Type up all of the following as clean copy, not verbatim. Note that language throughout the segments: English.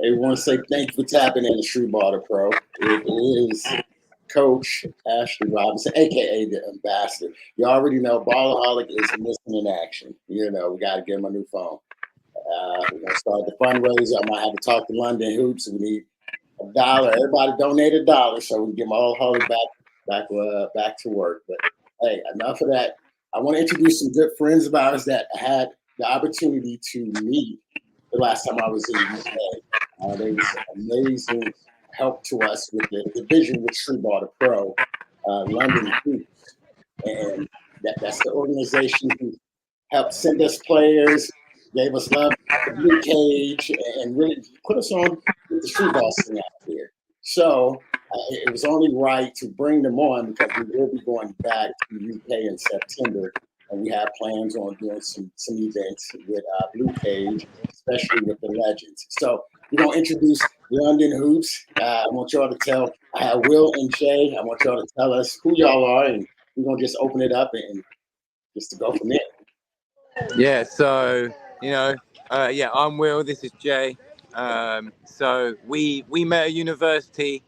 Hey, we want to say thank you for tapping in the Streetball to Pro. It is Coach Ashley Robinson, aka the Ambassador. You already know Ballaholic is missing in action. You know, we got to get him a new phone. We're gonna start the fundraiser. I might have to talk to London Hoops. We need $1. Everybody donate $1 so we can get Ballaholic back to work. But hey, enough of that. I want to introduce some good friends of ours that I had the opportunity to meet the last time I was in the UK. They was amazing help to us with the division with Streetball to Pro, London Hoops. And that's the organization who helped send us players, gave us love at the Blue Cage, and really put us on with the streetball scene out here. So it was only right to bring them on because we will be going back to the UK in September, and we have plans on doing some events with Blue Cage, especially with the legends. So we're going to introduce London Hoops. I want y'all to tell, I have Will and Jay, I want y'all to tell us who y'all are, and we're going to just open it up and just to go from there. Yeah, so, I'm Will, this is Jay. So we met at university,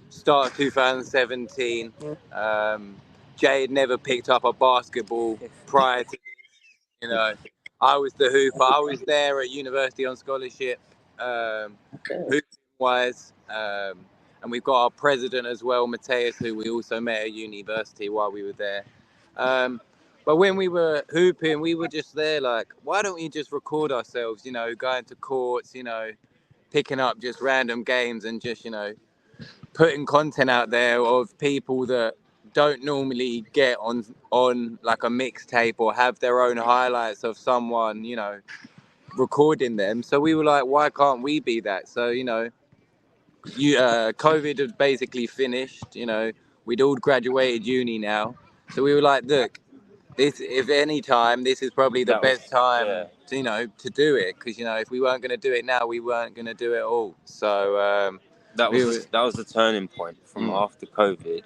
start of 2017. Jay had never picked up a basketball prior to, I was the hooper. I was there at university on scholarship, hooping-wise. And we've got our president as well, Mateus, who we also met at university while we were there. But when we were hooping, we were just there like, why don't we just record ourselves, going to courts, picking up just random games and just, putting content out there of people that don't normally get on like a mixtape or have their own highlights of someone, recording them. So we were like, why can't we be that? So, COVID had basically finished, we'd all graduated uni now. So we were like, look, this, if any time, this is probably the best time to do it, because if we weren't going to do it now, we weren't going to do it all. So that was the turning point. From after COVID,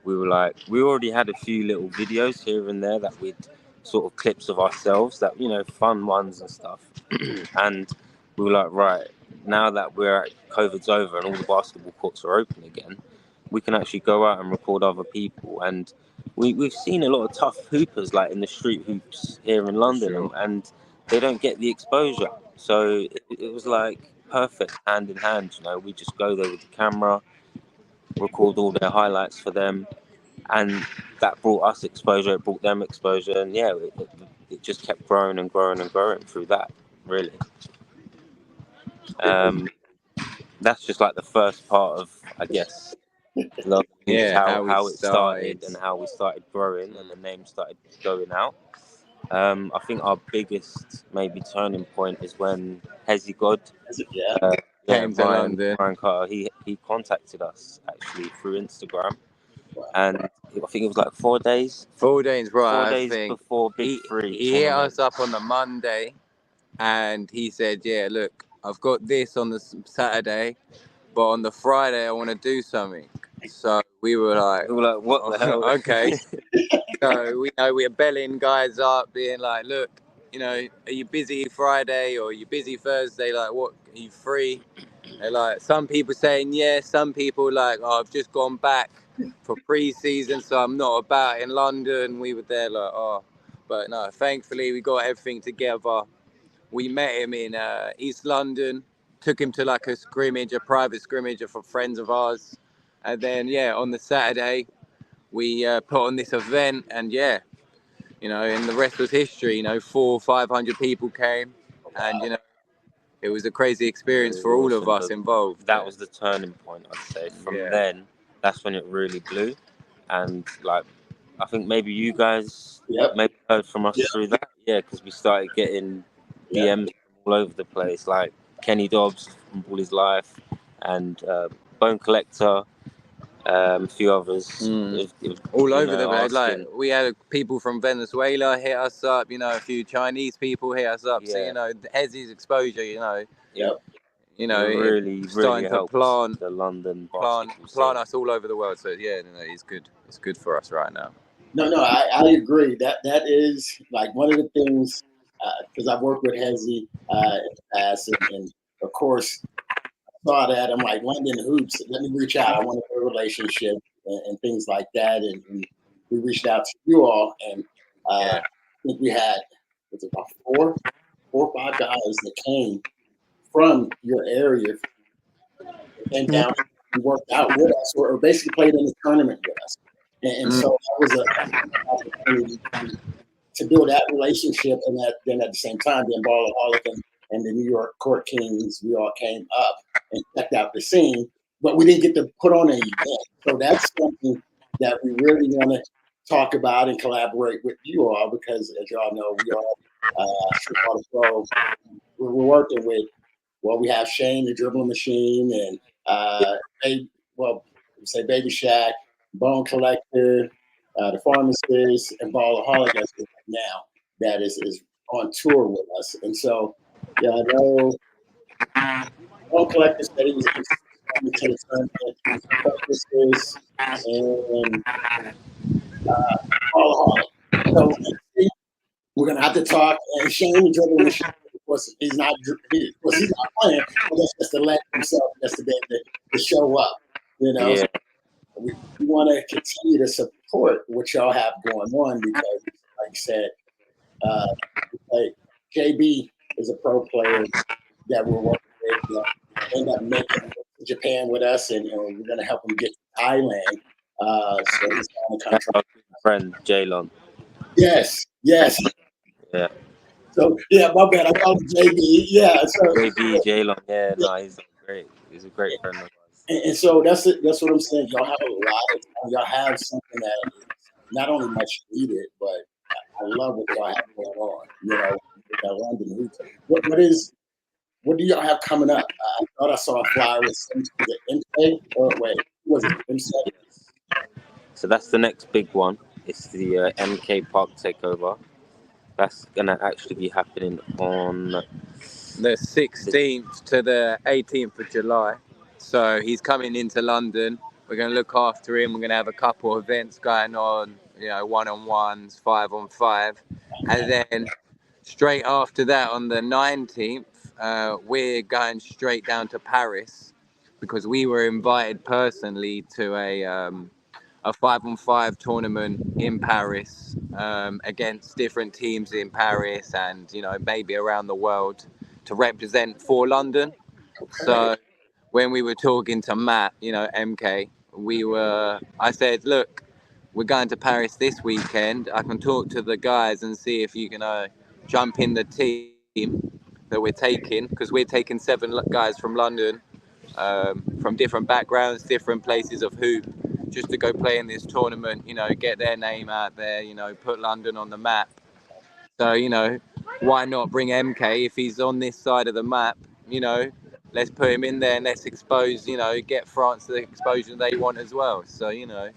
we were like, we already had a few little videos here and there that we'd sort of clips of ourselves, that fun ones and stuff. And we were like, right, now that COVID's over and all the basketball courts are open again, we can actually go out and record other people. And we've seen a lot of tough hoopers like in the street hoops here in London, and they don't get the exposure. So it was like perfect hand in hand. We just go there with the camera, record all their highlights for them, and that brought us exposure. It brought them exposure, and it just kept growing and growing and growing through that. Really, that's just like the first part of, I guess. How it started and how we started growing and the name started going out. I think our biggest maybe turning point is when Hezzy God came to London. Ryan Carter, he contacted us actually through Instagram, and I think it was like 4 days. 4 days, right? 4 days before Big Three. He hit us up on the Monday, and he said, "Yeah, look, I've got this on the Saturday, but on the Friday I want to do something." So we were like, what the hell? Okay. So we are belling guys up, being like, look, are you busy Friday or are you busy Thursday? Like, what, are you free? They're like, some people saying yes, some people like, oh, I've just gone back for pre-season, so I'm not about in London. We were there like, oh, but no, thankfully we got everything together. We met him in East London, took him to like a private scrimmage for friends of ours. And then, on the Saturday, we put on this event, and and the rest was history. 400 or 500 people came, and it was a crazy experience for all of us involved. That was the turning point, I'd say. From then, that's when it really blew, and like, I think maybe you guys maybe heard from us through that, because we started getting DMs all over the place, like Kenny Dobbs from All His Life, and Bone Collector. A few others, all over the place. Like, we had people from Venezuela hit us up, a few Chinese people hit us up. So Hezzy's exposure, really starting to plant the London plant us all over the world. So it's good. It's good for us right now. No, I agree. That is like one of the things, because I've worked with Hezzy in the past, and of course, saw that. I'm like, London Hoops, let me reach out. I want a relationship and things like that. And we reached out to you all, and I think we had was it about four or five guys that came from your area, came down and worked out with us, or basically played in the tournament with us. And so that was an opportunity to build that relationship, and then at the same time, then Ballaholic and the New York Court Kings, we all came up and checked out the scene, but we didn't get to put on an event. So that's something that we really want to talk about and collaborate with you all, because as y'all know, we are Streetball Pro. We're working with, well, we have Shane, the dribbling machine, and Baby Shack, Bone Collector, the Pharmacist, and Ballaholic as of right now that is on tour with us. And so, yeah, I know Bone Collector said he was coming to the tournament, Pharmacist, and Ballaholic. So we're gonna have to talk. And Shane, the dribbling machine, of course, he's not playing, but that's just to let himself, just to be able to show up, you know. Yeah. We want to continue to support what y'all have going on, because, like I said, like JB is a pro player that we're working with. End up making it to Japan with us, and we're going to help him get to Thailand. So he's on the contract. Our friend Jaylon. Yes. Yeah. So yeah, my bad. I called him JB. Yeah. So Jaylon. Yeah, no, he's great. He's a great friend of ours. And so that's what I'm saying. Y'all have a lot of time. Y'all have something that is not only much needed, but I love what y'all have going on. You know, with that London Hoops. What do y'all have coming up? I thought I saw a flyer with MK. Or wait, was it MC? So that's the next big one. It's the MK Park Takeover. That's gonna actually be happening on the 16th to the 18th of July. So he's coming into London. We're going to look after him. We're going to have a couple of events going on, you know, 1-on-1s, 5-on-5. And then straight after that, on the 19th, we're going straight down to Paris, because we were invited personally to a 5-on-5 tournament in Paris, against different teams in Paris and, you know, maybe around the world, to represent for London. Okay. So when we were talking to Matt, you know, MK, I said, look, we're going to Paris this weekend. I can talk to the guys and see if you can jump in the team that we're taking, because we're taking 7 guys from London, from different backgrounds, different places of hoop, just to go play in this tournament, you know, get their name out there, you know, put London on the map. So, you know, why not bring MK if he's on this side of the map? You know, let's put him in there and let's expose, you know, get France the exposure they want as well. So, you know.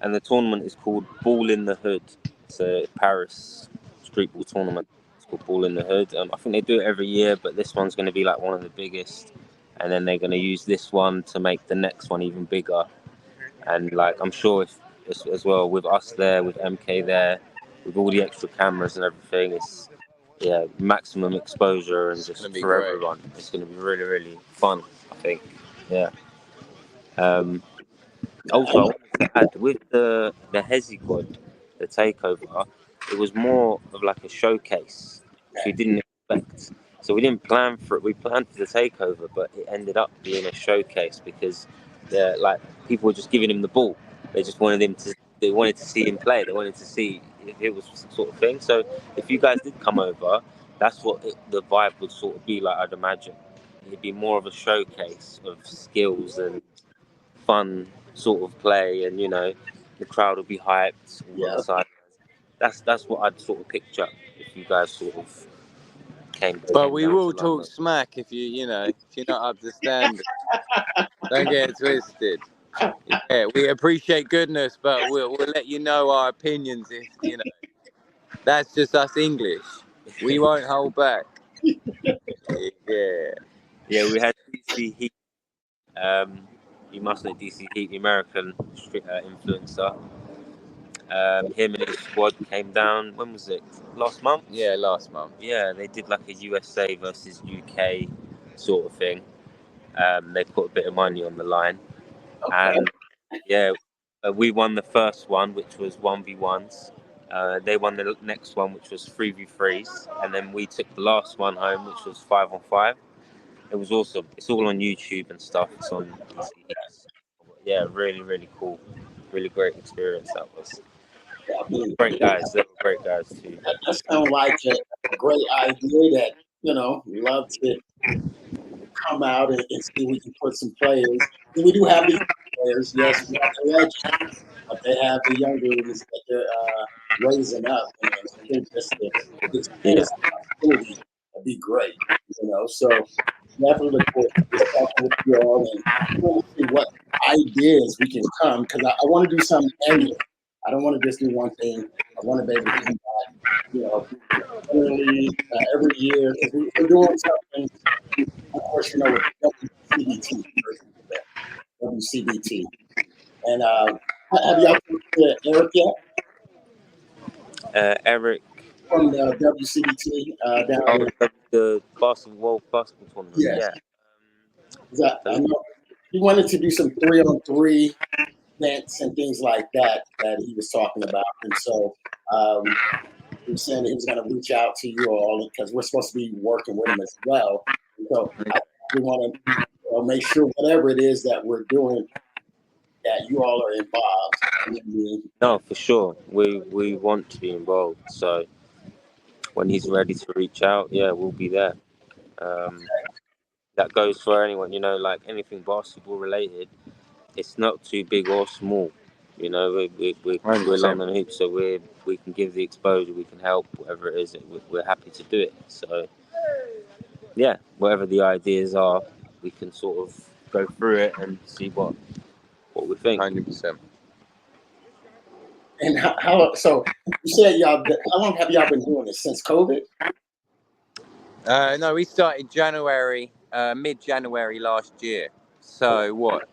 And the tournament is called Ball in the Hood. It's a Paris streetball tournament. It's called Ball in the Hood. I think they do it every year, but this one's going to be like one of the biggest. And then they're going to use this one to make the next one even bigger. And like, I'm sure if as well with us there, with MK there, with all the extra cameras and everything, it's maximum exposure and just for great. everyone. It's going to be really, really fun, I think. Yeah. Also, I wanted to add with the Hezi Quad, the takeover, it was more of like a showcase, which we didn't expect. So we didn't plan for it. We planned for the takeover, but it ended up being a showcase because, like, people were just giving him the ball. They just wanted him to. They wanted to see him play. They wanted to see if it was sort of thing. So if you guys did come over, that's what the vibe would sort of be like. I'd imagine it'd be more of a showcase of skills and fun sort of play, and you know, the crowd will be hyped on the side. That's what I'd sort of picture if you guys sort of came. But we down will to talk London. smack if you know, if you're not up to standard. Don't get it twisted. Yeah, we appreciate goodness, but we'll let you know our opinions if, you know. That's just us English. We won't hold back. Yeah. Yeah, we had DC Heat. You must know DC Heat, the American influencer. Him and his squad came down. When was it? Last month? Yeah, last month. Yeah, they did like a USA versus UK sort of thing. They put a bit of money on the line, Okay. and yeah, we won the first one, which was 1v1s. They won the next one, which was 3v3s, and then we took the last one home, which was 5-on-5. It was awesome. It's all on YouTube and stuff. It's on PC. Yeah, really, really cool. Really great experience that was. I mean, Great guys. They were great guys too. that sounds like a great idea that, we love to come out and see if we can put some players. And we do have these players, yes, we have the legends, but they have the younger ones that they're raising up. And I think just the experience opportunity would be great, So definitely look forward to just talking with you all and we'll see what ideas we can come, because I want to do something annual. I don't want to just do one thing. I want to be able to come back, every year, because we're doing something. Of course, with WCBT, WCBT. And have y'all talked to Eric yet Eric, from the WCBT down there? the basketball tournament. Yes. Yeah. I know he wanted to do some 3-on-3 events and things like that he was talking about. And so he was saying that he was going to reach out to you all because we're supposed to be working with him as well. And so we want to make sure whatever it is that we're doing, that you all are involved. No, for sure. We want to be involved. So when he's ready to reach out, yeah, we'll be there. That goes for anyone, like anything basketball related. It's not too big or small. We're London Hoops, so we can give the exposure, we can help, whatever it is. We're happy to do it. So yeah, whatever the ideas are, we can sort of go through it and see what we think. 100%. And so you said how long have y'all been doing this? Since COVID? No, we started mid-January last year. So what?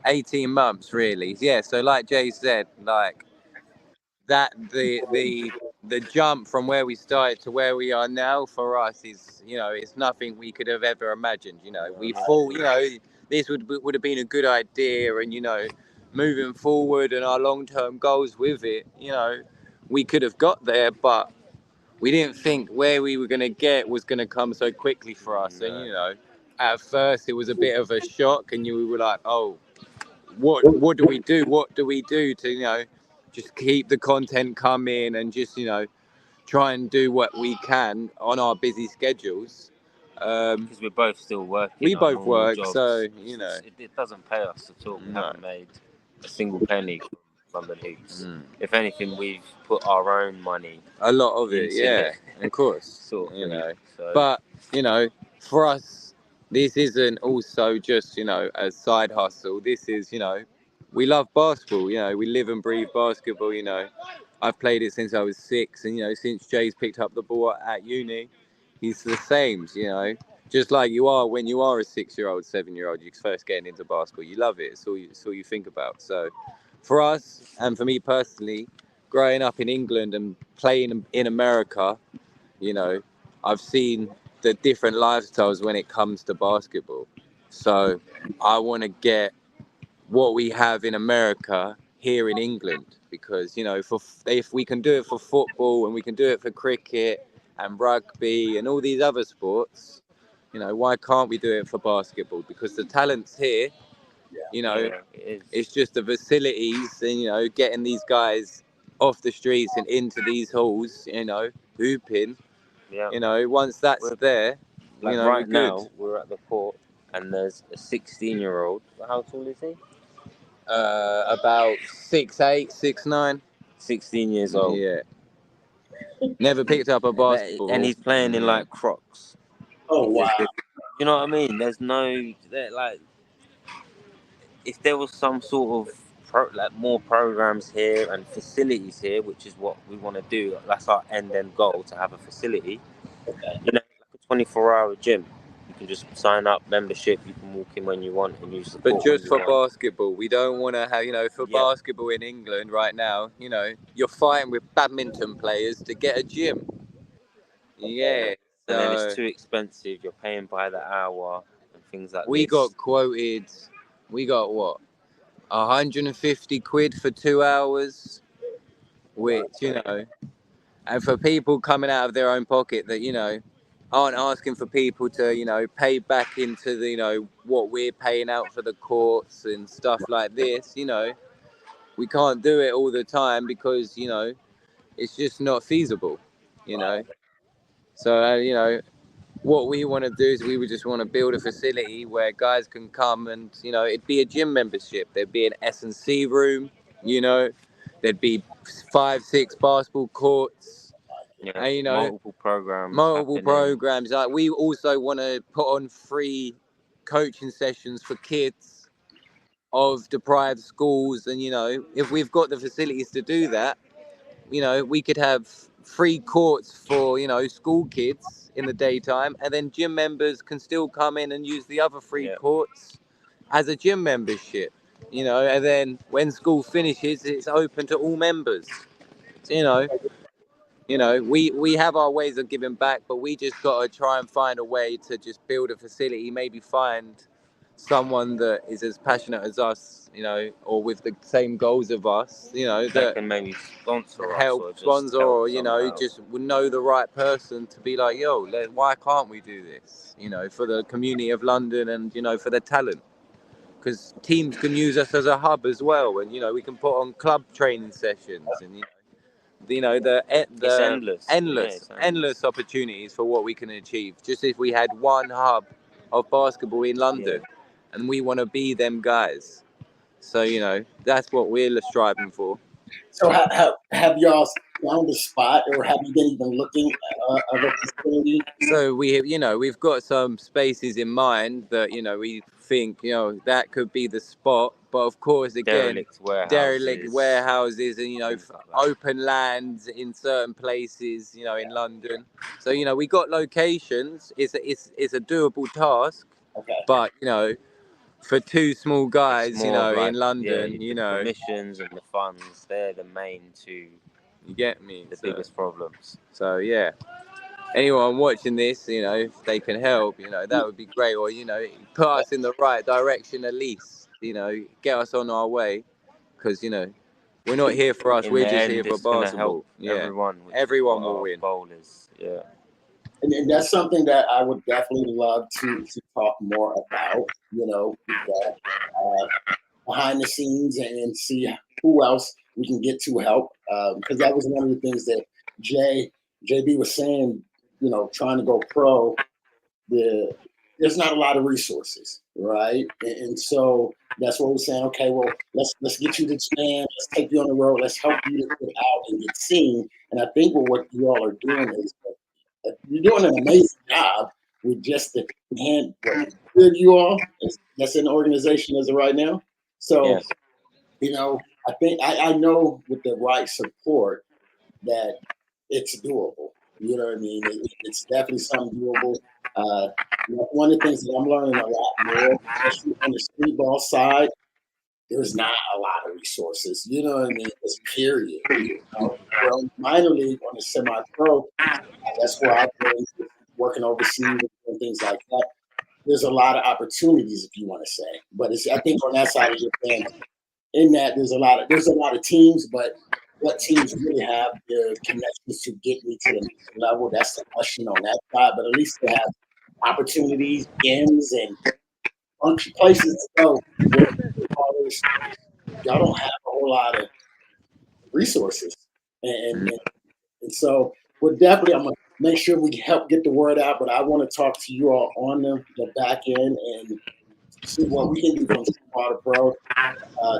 18 months really. Yeah, so like Jay said, like that the jump from where we started to where we are now for us is, it's nothing we could have ever imagined. We thought, this would have been a good idea, and moving forward and our long-term goals with it, we could have got there, but we didn't think where we were going to get was going to come so quickly for us. No. And at first it was a bit of a shock, and we were like, oh, what do we do? What do we do to just keep the content coming and just try and do what we can on our busy schedules? Because we're both still working. We both work, jobs. So it doesn't pay us at all. We haven't made a single penny from London Hoops. If anything, we've put our own money. A lot of it, yeah, of course. Sort of, So. But for us, this isn't also just a side hustle. This is we love basketball. We live and breathe basketball. I've played it since I was 6, and since Jay's picked up the ball at uni, he's the same. Just like you are when you are a 6-year-old, 7-year-old, you're first getting into basketball. You love it. It's all you think about. So for us, and for me personally, growing up in England and playing in America, I've seen the different lifestyles when it comes to basketball. So I want to get what we have in America here in England, because if we can do it for football and we can do it for cricket and rugby and all these other sports, why can't we do it for basketball? Because the talent's here. It's just the facilities and getting these guys off the streets and into these halls, hooping. Once that's there, like right right we're now good. we're at the court and there's a 16-year-old. How tall is he? About 6'8", 6'9". 16 years old. Yeah. Never picked up a basketball. And he's playing in like Crocs. Oh wow. You know what I mean? There's if there was some sort of more programs here and facilities here, which is what we want to do. That's our end goal, to have a facility. Okay. Like a 24-hour gym. You can just sign up, membership. You can walk in when you want and use the court. But just for basketball, we don't want to have basketball in England right now. You're fighting with badminton players to get a gym. Yeah. And then it's So too expensive. You're paying by the hour and things like we this. got quoted. We got what? 150 quid for 2 hours, which, you know, and for people coming out of their own pocket that, you know, aren't asking for people to, you know, pay back into the, you know, what we're paying out for the courts and stuff like this, you know, we can't do it all the time because, you know, it's just not feasible, you know. So, you know, what we want to do is we would just want to build a facility where guys can come and, you know, it'd be a gym membership. There'd be an S&C room, you know, there'd be 5, 6 basketball courts, Yeah, and, you know, multiple happening. programs. Like, we also want to put on free coaching sessions for kids of deprived schools. And, you know, if we've got the facilities to do that, you know, we could have free courts for, you know, school kids in the daytime, and then gym members can still come in and use the other free courts as a gym membership, you know, and then when school finishes, it's open to all members. So, you know, we have our ways of giving back, but we just got to try and find a way to just build a facility, maybe find someone that is as passionate as us, you know, or with the same goals of us, you know, that can maybe sponsor us help or just sponsor, help or, you know, somehow. just would know the right person to be like, yo, why can't we do this, you know, for the community of London and, you know, for the talent, because teams can use us as a hub as well, and, you know, we can put on club training sessions, and, you know, It's endless. endless opportunities for what we can achieve. Just if we had one hub of basketball in London, and we want to be them guys. So, you know, that's what we're striving for. So have y'all found a spot, or have you been even looking of a facility? So we have, you know, we've got some spaces in mind that, you know, we think, you know, that could be the spot. But of course, again, derelict warehouses and, you know, open lands in certain places, you know, in London. So, you know, we got locations. It's a doable task. Okay. But, you know, for 2 small guys, you know, in London, you know, permissions and the funds, they're the main two. You get me? The biggest problems. So yeah. Anyone watching this, you know, if they can help, you know, that would be great. Or, you know, put us in the right direction at least, you know, get us on our way. Because, you know, we're not here for us, we're just here for basketball. Yeah, everyone will win. Yeah. And that's something that I would definitely love to talk more about, you know, behind the scenes, and see who else we can get to help. Because that was one of the things that JB was saying, you know, trying to go pro, there's not a lot of resources, right? And so that's what we're saying. Okay, well, let's get you to expand. Let's take you on the road. Let's help you to get out and get seen. And I think what you all are doing is you're doing an amazing job with just the hand. Good, you all. That's an organization as of right now. So, you know, I think I know with the right support that it's doable. You know what I mean? It's definitely something doable. One of the things that I'm learning a lot more, especially on the streetball side, there's not a lot of resources. You know what I mean? It's period. You know? Well, minor league on the semi-pro, that's where I've been working overseas and things like that. There's a lot of opportunities, if you want to say, but I think on that side of your thing, in that there's a lot of teams, but what teams really have the connections to get me to the next level? That's the question on that side. But at least they have opportunities, gyms, and places to go. Y'all don't have a whole lot of resources, and so we're definitely. I'm gonna make sure we help get the word out. But I want to talk to you all on the back end and see what we can do from Water Pro.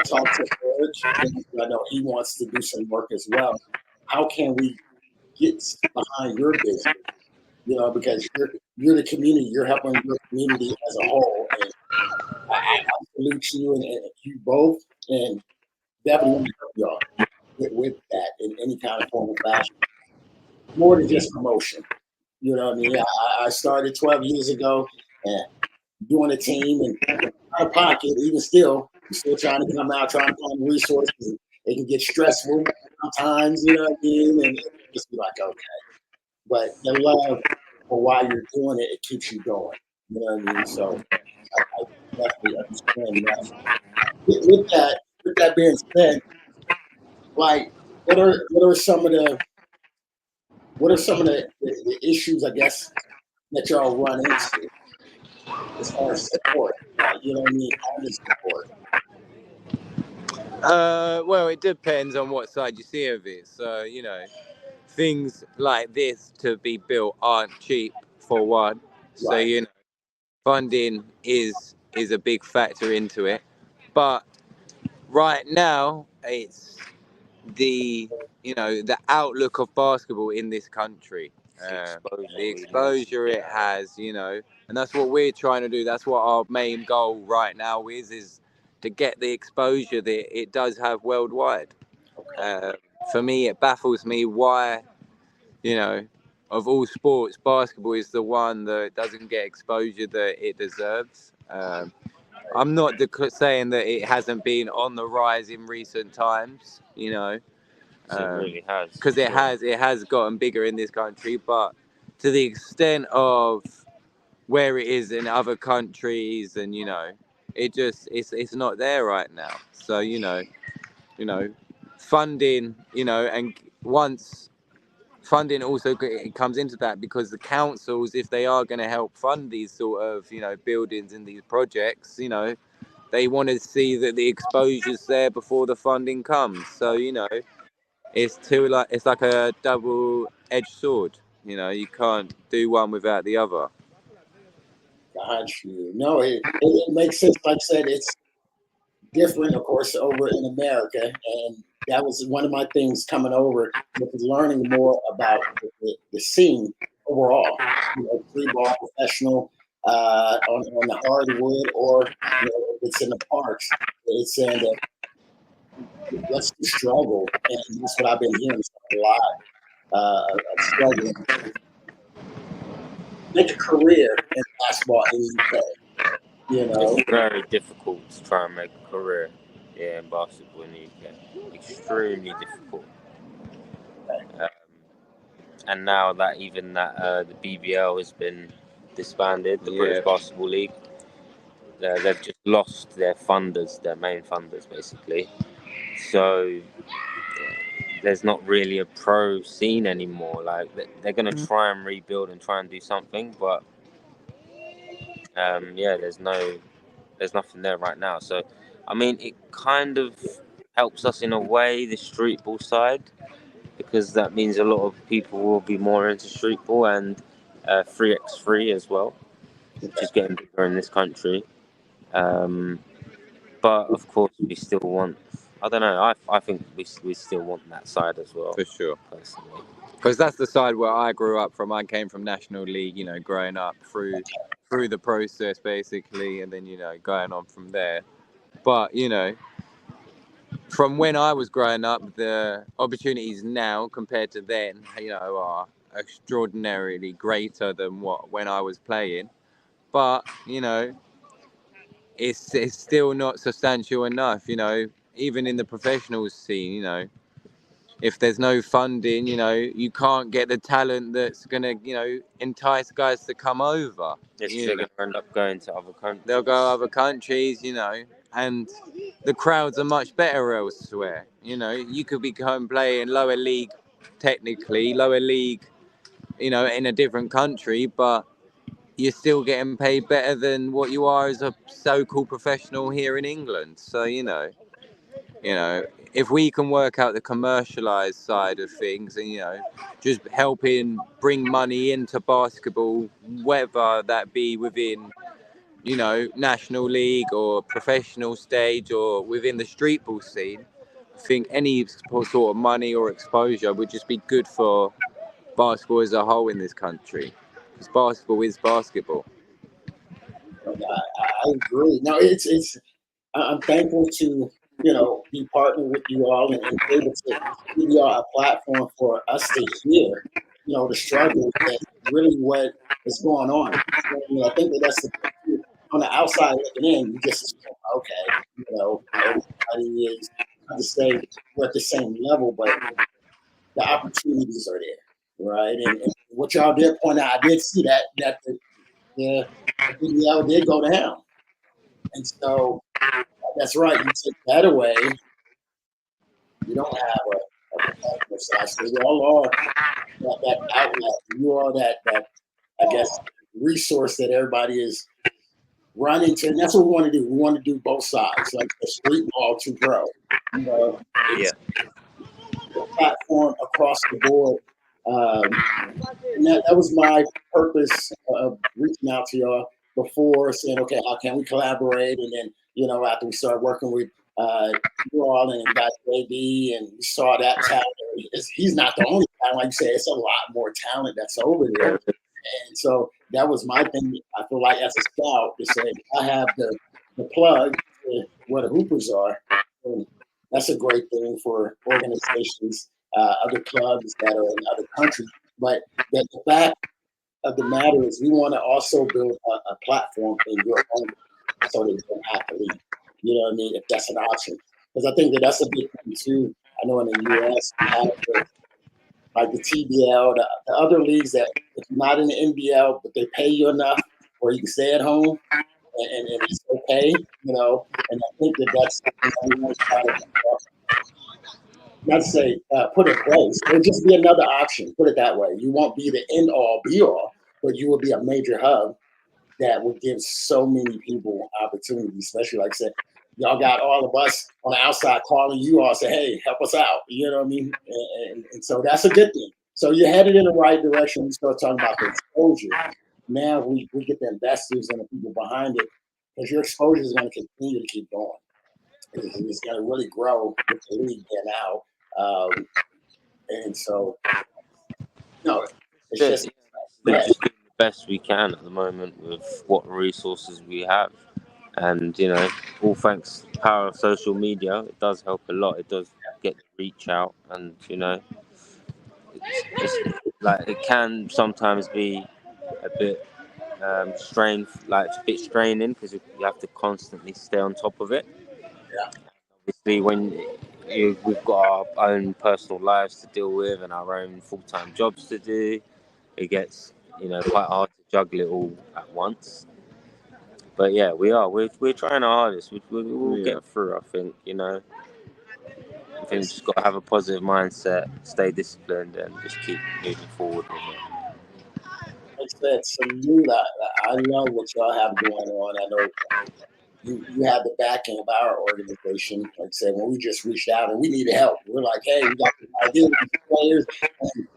Talk to George. I know he wants to do some work as well. How can we get behind your business? You know, because you're the community. You're helping your community as a whole. And I salute you and you both, and definitely want to help y'all with that in any kind of form of fashion. More than just promotion. You know what I mean? I started 12 years ago and doing a team and out of pocket, even still, I'm still trying to come out, trying to find resources. It can get stressful sometimes, you know what I mean? And just be like, okay. But the love but while you're doing it, it keeps you going. You know what I mean? So I definitely understand that. With that being said, like, what are some of the issues, I guess, that y'all run into as far as support? Like, you know what I mean? Having support. Well, it depends on what side you see of it. So, you know, things like this to be built aren't cheap for one. So, Right. you know, funding is a big factor into it. But right now, it's the the outlook of basketball in this country, the exposure it has, and that's what we're trying to do. That's what our main goal right now is to get the exposure that it does have worldwide. For me, it baffles me why, of all sports, basketball is the one that doesn't get exposure that it deserves. I'm not saying that it hasn't been on the rise in recent times, It really has. because it has gotten bigger in this country, but to the extent of where it is in other countries, and it's not there right now. So funding, and once funding also it comes into that, because the councils, if they are going to help fund these sort of buildings and these projects, they want to see that the exposure's there before the funding comes. So it's like a double-edged sword. You can't do one without the other. Got you. No, it makes sense. Like I said, it's different, of course, over in America, and that was one of my things coming over, was learning more about the scene overall. Streetball, professional, on the hardwood, or if it's in the parks. It's saying that what's the struggle, and that's what I've been hearing a lot of struggling. Make a career in basketball in the UK. It's very difficult to try and make a career in basketball in the UK. Extremely difficult. And now that the BBL has been disbanded, the British Basketball League, they've just lost their funders, their main funders, basically. So there's not really a pro scene anymore. Like, they're going to try and rebuild and try and do something, but there's nothing there right now. So, I mean, it kind of helps us in a way, the street ball side, because that means a lot of people will be more into street ball, and 3x3 as well, which is getting bigger in this country. But of course, we still want. I don't know. I think we still want that side as well. For sure. Personally. Because that's the side where I grew up from. I came from National League, growing up through the process, basically, and then, going on from there. But, from when I was growing up, the opportunities now compared to then, are extraordinarily greater than when I was playing. But, it's still not substantial enough, even in the professional scene, if there's no funding, you can't get the talent that's going to, entice guys to come over. They're going to end up going to other countries. They'll go other countries, and the crowds are much better elsewhere. You could be home playing lower league, in a different country, but you're still getting paid better than what you are as a so-called professional here in England. So, if we can work out the commercialized side of things and, just helping bring money into basketball, whether that be within, National League or professional stage or within the street ball scene, I think any sort of money or exposure would just be good for basketball as a whole in this country. Because basketball is basketball. I agree. No, I'm thankful to be partnered with you all and able to give you all a platform for us to hear the struggle and really what is going on. I think that's on the outside looking in, you just assume, okay, everybody is not to say we're at the same level, but the opportunities are there. right? And what y'all did point out, I did see that the BBL did go down, and so that's right. You take that away, you don't have a professional side. So you all are that outlet. You are that I guess resource that everybody is running to, and that's what we want to do. We want to do both sides, like the street ball to grow. You know, Yeah. it's a platform across the board. And that was my purpose of reaching out to y'all before, saying, okay, how can we collaborate? And then, after we started working with you all and got JD and we saw that talent, he's not the only talent. Like you said, it's a lot more talent that's over there. And so that was my thing. I feel like as a scout to say, I have the plug to where the hoopers are. And that's a great thing for organizations, other clubs that are in other countries. But the fact of the matter is we want to also build a platform in your home so that you don't have to leave. You know what I mean? If that's an option. Because I think that's a big thing too. I know in the US, you have like the TBL, the other leagues that if you're not in the NBL, but they pay you enough where you can stay at home and it's okay, And I think that's something we want to try to not to say put in place. It would just be another option. Put it that way. You won't be the end all be all, but you will be a major hub that would give so many people opportunities. Especially like I said, y'all got all of us on the outside calling you all, say, "Hey, help us out." You know what I mean? And so that's a good thing. So you're headed in the right direction. We start talking about the exposure. Now we get the investors and the people behind it because your exposure is going to continue to keep going. It's going to really grow with the league now. And so, no, it's just we're just doing the best we can at the moment with what resources we have. And, all thanks to the power of social media, it does help a lot. It does get the reach out. And, it's like it can sometimes be a bit strained, like it's a bit straining because you have to constantly stay on top of it. Obviously, when we've got our own personal lives to deal with and our own full-time jobs to do, it gets quite hard to juggle it all at once. But yeah, we're trying our hardest. We'll get through. I think I think we just got to have a positive mindset, stay disciplined, and just keep moving forward with it. Like I said, salute. I love what y'all have going on. I know you have the backing of our organization. Like I said, when we just reached out and we needed help, we're like, hey, we got the idea with these players.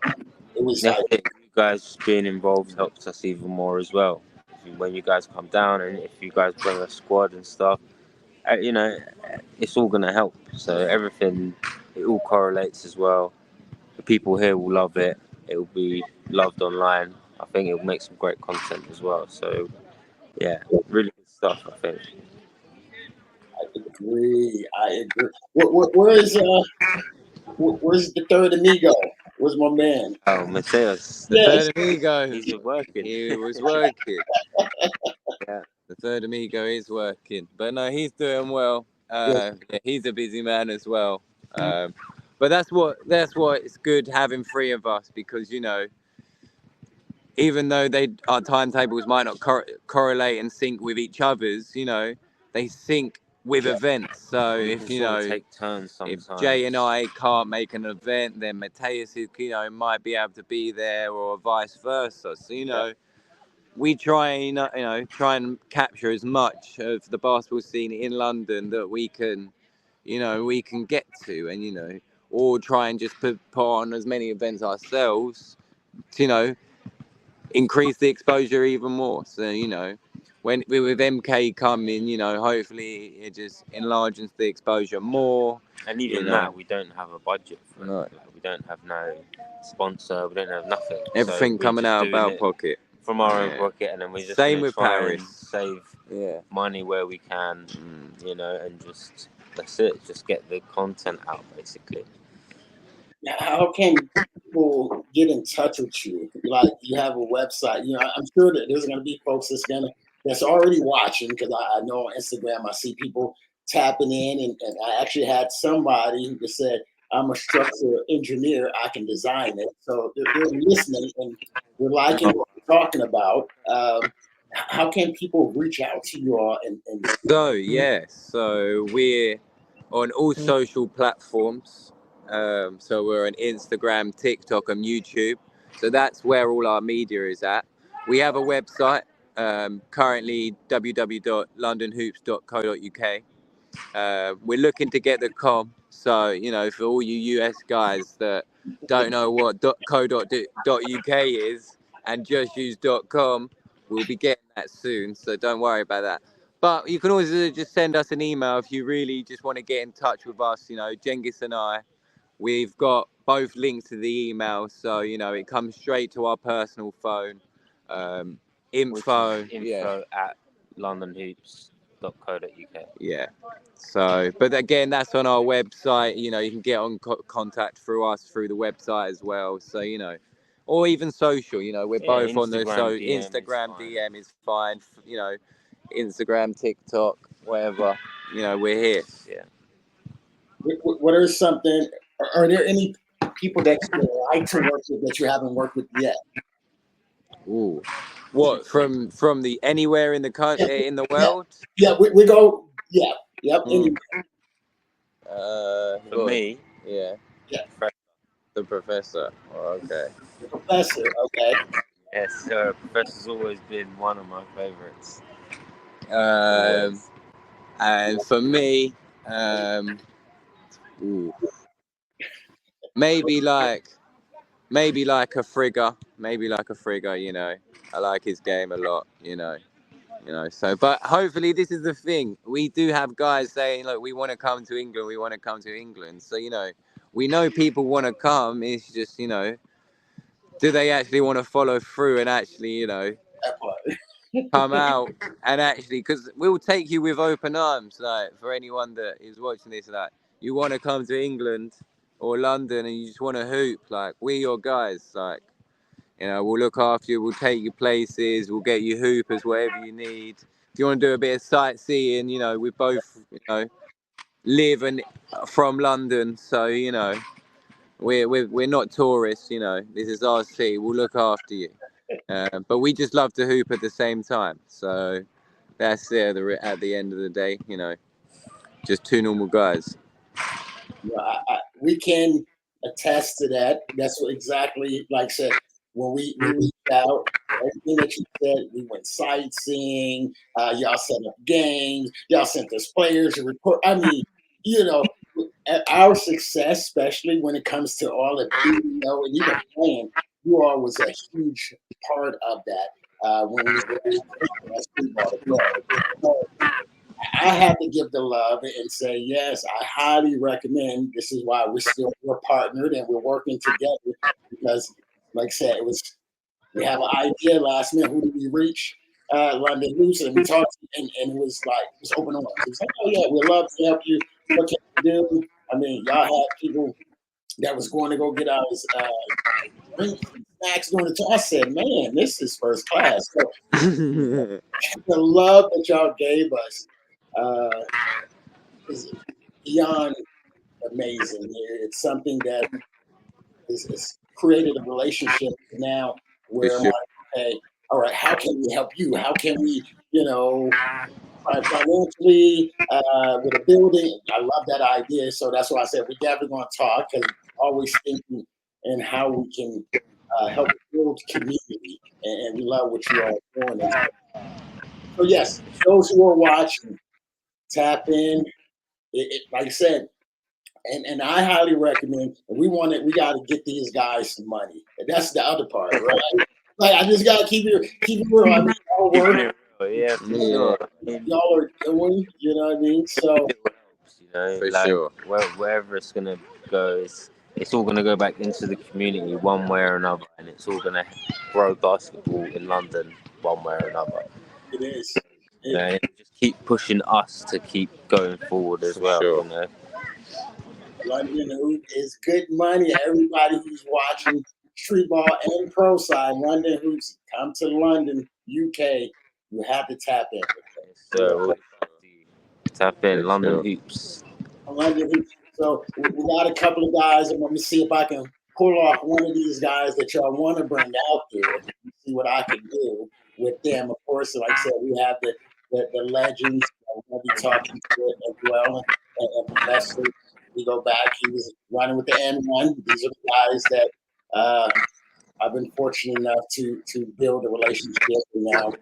And it was like you guys being involved helps us even more as well. When you guys come down and if you guys bring a squad and stuff, it's all gonna help. So everything, it all correlates as well. The people here will love it. It will be loved online. I think it'll make some great content as well. So yeah, really good stuff. I think. I agree. Where's the third amigo? Where's my man? Oh, Mateus. The third amigo. He's working. He was working. Yeah. The third amigo is working, but no, he's doing well. Yeah, he's a busy man as well. But that's what it's good having three of us because even though our timetables might not correlate and sync with each other's, they sync with events. So if take turns sometimes. If Jay and I can't make an event, then Mateus might be able to be there, or vice versa. So we try and capture as much of the basketball scene in London that we can get to, and or try and just put on as many events ourselves to increase the exposure even more. So when with MK coming, hopefully it just enlarges the exposure more. And even that, we don't have a budget for it. Like, we don't have no sponsor. We don't have nothing. Everything coming out of our pocket. From our own pocket, and then we just same with try Paris. And save money where we can, and just that's it. Just get the content out, basically. How can people get in touch with you? Like you have a website. I'm sure that there's going to be folks that's already watching because I know on Instagram I see people tapping in, and I actually had somebody who just said, I'm a structural engineer. I can design it. So they're listening and we're liking what we're talking about. How can people reach out to you all? So we're on all social platforms. So we're on Instagram, TikTok, and YouTube. So that's where all our media is at. We have a website, currently www.londonhoops.co.uk. We're looking to get the com. So, for all you US guys that don't know what .co.uk is and just use .com, we'll be getting that soon. So don't worry about that. But you can always just send us an email if you really just want to get in touch with us. Genghis and I, we've got both links to the email. So, it comes straight to our personal phone. Info at londonhoops.co.uk. Yeah. So, but again, that's on our website. You can get on contact through us through the website as well. So, or even social. We're both on the Instagram DM is fine. Instagram, TikTok, whatever. We're here. Yeah. What are something? Are there any people that you would like to work with that you haven't worked with yet? Ooh. What from the anywhere in the country in the world? Yeah, we go. Yeah, yep. Anywhere. For me, yeah. The professor. Oh, okay. The professor. Okay. Yes, sir. Professor's always been one of my favorites. And for me, maybe like a Frigga. I like his game a lot. So, but hopefully this is the thing. We do have guys saying, look, we want to come to England. So, we know people want to come. It's just, do they actually want to follow through and actually, come out and actually, because we'll take you with open arms. Like, for anyone that is watching this, like, you want to come to England or London and you just want to hoop, like, we're your guys. Like, we'll look after you. We'll take you places. We'll get you hoopers, whatever you need. If you want to do a bit of sightseeing, we both, live from London, so we're not tourists. This is our city. We'll look after you. But we just love to hoop at the same time. So that's it. At the end of the day, just two normal guys. We can attest to that. That's what exactly, like I said, when we reached out, everything that you said, we went sightseeing, y'all set up games, y'all sent us players to report. I mean, our success, especially when it comes to all of and even playing, you all was a huge part of that when we were Streetball. So, I have to give the love and say, yes, I highly recommend. This is why we're partnered and we're working together because, like I said, we have an idea last minute. Who did we reach? London Hoops, and we talked, and it was open arms. It was like, oh yeah, we'd love to help you. What can we do? I mean, y'all had people that was going to go get our drinks and snacks during the talk. I said, man, this is first class. So the love that y'all gave us is beyond amazing. It's something that is created a relationship now where I'm like, okay, all right, how can we help you? How can we, financially with a building? I love that idea. So that's why I said we're definitely going to talk because always thinking and how we can help build community. And we love what you all are doing. So yes, those who are watching, tap in. Like I said, and I highly recommend. We got to get these guys some money. And that's the other part, right? Like I just got to keep it real. I mean, y'all work. Yeah, for sure. Y'all are doing. You know what I mean? So for sure. Wherever it's gonna go, it's all gonna go back into the community one way or another, and it's all gonna grow basketball in London one way or another. It is. Just keep pushing us to keep going forward as well. Sure. London Hoop is good money. Everybody who's watching Streetball and Pro Side, London Hoops, come to London, UK. You have to tap in. So tap in London Hoops. London Hoops. So we got a couple of guys, and let me see if I can pull off one of these guys that y'all want to bring out there. See what I can do with them. Of course, like I said, we have the legends. We'll be talking to it as well. And Professor, we go back. He was running with the N1. These are the guys that I've been fortunate enough to build a relationship and now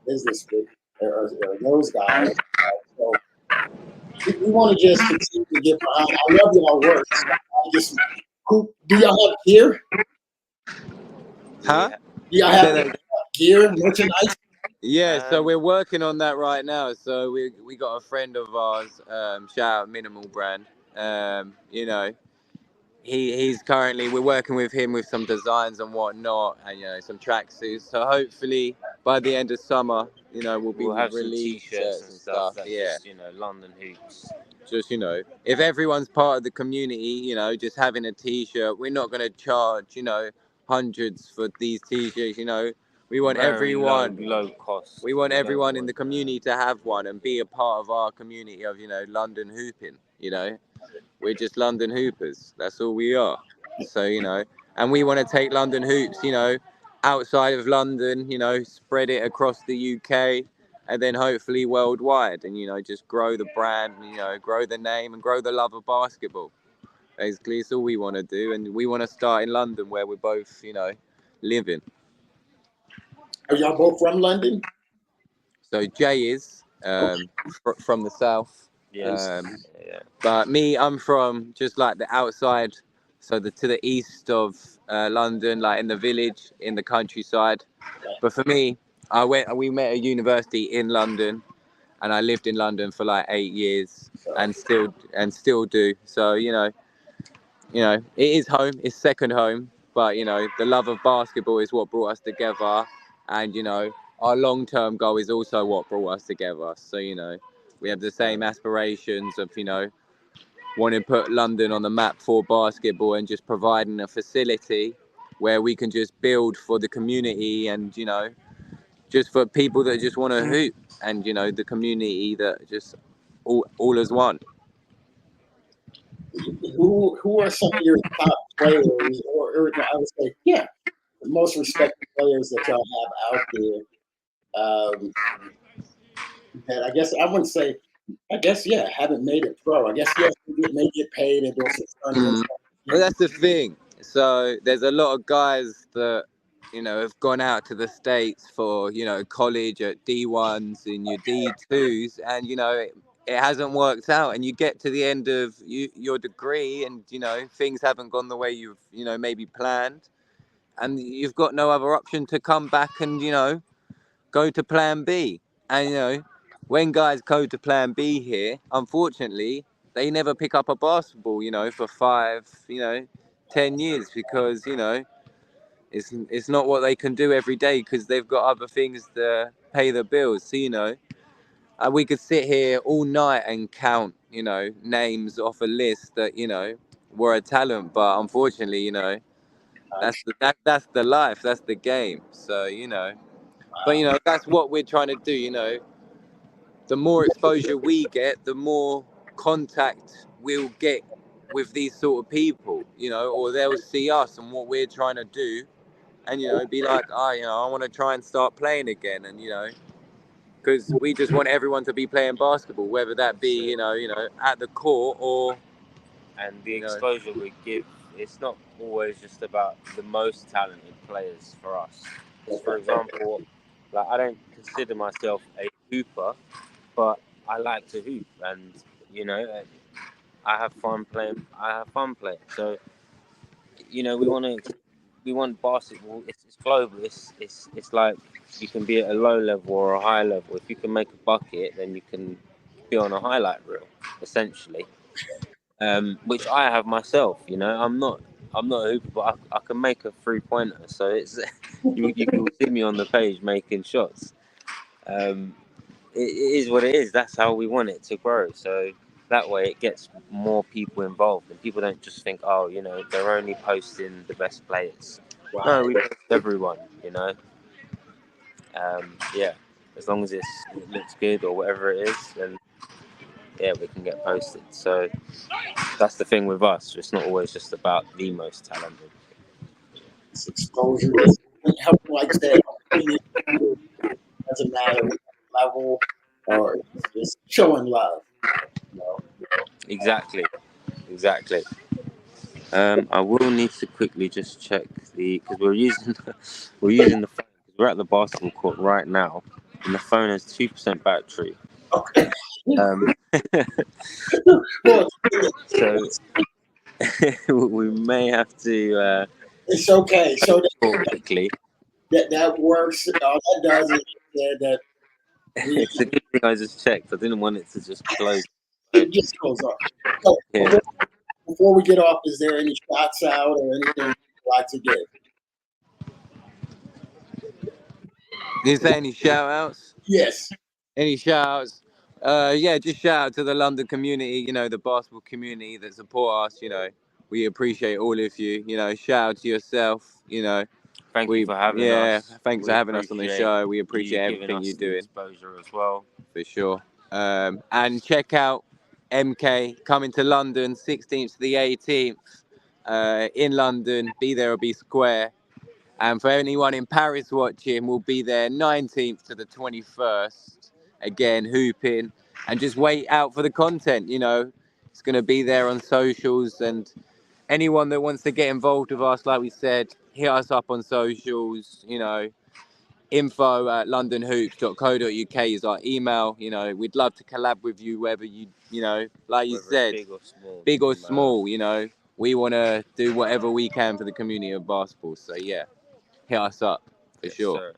business with, or those guys. So we want to just continue to get behind. I love y'all work. So I just, do y'all have gear? Huh? Do y'all have gear, merchandise? Yeah, so we're working on that right now. So we got a friend of ours, shout out Minimal Brand. You know, he's currently, we're working with him with some designs and whatnot, and you know, some tracksuits. So hopefully by the end of summer, you know, we'll have releasing some t-shirts and stuff. That's yeah, just, you know, London Hoops. Just, you know, if everyone's part of the community, you know, just having a t-shirt, we're not going to charge, you know, hundreds for these t-shirts. You know, we want Very everyone low cost. We want everyone in the community to have one and be a part of our community of, you know, London hooping. You know, we're just London hoopers. That's all we are. So, you know, and we want to take London hoops, you know, outside of London, you know, spread it across the UK and then hopefully worldwide, and, you know, just grow the brand, you know, grow the name and grow the love of basketball. Basically, it's all we want to do. And we want to start in London where we're both, you know, living. Are y'all both from London? So Jay is from the south. Yes. But me, I'm from just like the outside, so to the east of London, like in the village, in the countryside. But for me, we met at university in London, and I lived in London for like 8 years, and still do. So you know, it is home, it's second home. But you know, the love of basketball is what brought us together, and you know, our long-term goal is also what brought us together. So you know, we have the same aspirations of, you know, wanting to put London on the map for basketball and just providing a facility where we can just build for the community, and you know, just for people that just want to hoop, and you know, the community that just all as one. Who are some of your top players, or I would say, yeah, the most respected players that y'all have out there? That I guess I wouldn't say. I guess yeah, haven't made it pro. I guess yes, they may get paid and do some tournaments. Well, that's the thing. So there's a lot of guys that, you know, have gone out to the States for, you know, college at D1s and your D2s, and, you know, it hasn't worked out. And you get to the end of your degree and, you know, things haven't gone the way you've, you know, maybe planned. And you've got no other option to come back and, you know, go to plan B. And, you know, when guys go to plan B here, unfortunately, they never pick up a basketball, you know, for 5, you know, 10 years, because, you know, it's not what they can do every day because they've got other things to pay the bills. So, you know, we could sit here all night and count, you know, names off a list that, you know, were a talent. But unfortunately, you know, that's the life, that's the game. So, you know, but, you know, that's what we're trying to do, you know. The more exposure we get, the more contact we'll get with these sort of people, you know, or they'll see us and what we're trying to do, and, you know, be like, you know, I want to try and start playing again. And, you know, because we just want everyone to be playing basketball, whether that be, you know, at the court or... And the exposure we give, it's not always just about the most talented players for us. For example, like, I don't consider myself a hooper, but I like to hoop, and you know, I have fun playing. So you know, we want basketball. It's global. It's like you can be at a low level or a high level. If you can make a bucket, then you can be on a highlight reel, essentially. Which I have myself. You know, I'm not a hooper, but I can make a 3-pointer. So it's you can see me on the page making shots. It is what it is. That's how we want it to grow. So that way it gets more people involved, and people don't just think, oh, you know, they're only posting the best players. Wow. No, we post everyone, you know. Yeah, as long as it looks good or whatever it is, then yeah, we can get posted. So that's the thing with us. It's not always just about the most talented. It's exposure. It's helping, like I said, it doesn't matter what level, or it's just showing love. You know? Exactly. I will need to quickly just check because we're using the phone. We're at the basketball court right now, and the phone has 2% battery. Okay. Um, Well, so we may have to it's okay. So talk quickly. that works. All that does is that we It's a good thing I just checked. I didn't want it to just close. it just goes off. So Yeah. before we get off, is there any shots out or anything you'd like to give? You say any shout outs? Yes. Any shout outs? Yeah, just shout out to the London community, you know, the basketball community that support us, you know. We appreciate all of you, you know, shout out to yourself, you know. Thank you for having us. Thanks We for having us on the appreciate show. We you appreciate giving everything us you're the doing, exposure as well. for sure. And check out MK coming to London, 16th to the 18th, in London. Be there or be square. And for anyone in Paris watching, we'll be there 19th to the 21st. Again, hooping. And just wait out for the content, you know. It's going to be there on socials. And anyone that wants to get involved with us, like we said, hit us up on socials, you know. info@londonhoops.co.uk is our email. You know, we'd love to collab with you, whether you know, like you Whether said, big or small, you know. We want to do whatever we can for the community of basketball. So, yeah. Hit us up for sure. Sir.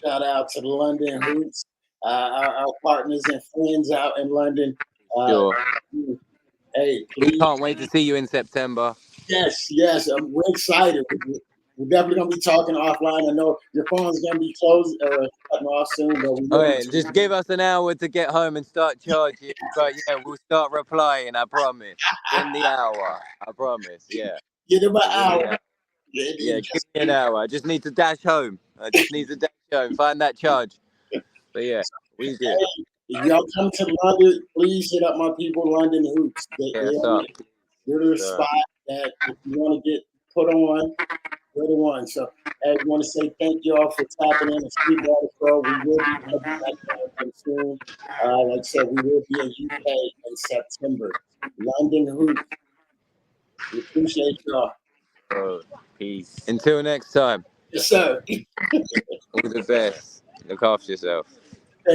Shout out to the London Hoops, our partners and friends out in London. Sure. Hey, We please. can't wait to see you in September. Yes. We're excited. We're definitely going to be talking offline. I know your phone's going to be closed or cutting off soon, but we will Okay, be just give us an hour to get home and start charging. But yeah, we'll start replying. I promise. In the hour. I promise. Yeah. Give them an Give me hour. an- Yeah, give me an hour. I just need to dash home. Find that charge. But yeah, we good. If y'all come to London, please hit up my people, London Hoops. Yeah, that's up. They're the spot that if you want to get put on, they're the one. So I want to say thank you all for tapping in the Streetball Pro. We will be heading back down soon. Like I said, we will be in UK in September. London Hoops. We appreciate y'all. Peace. Until next time. Yes, sir. All the best. Look after yourself.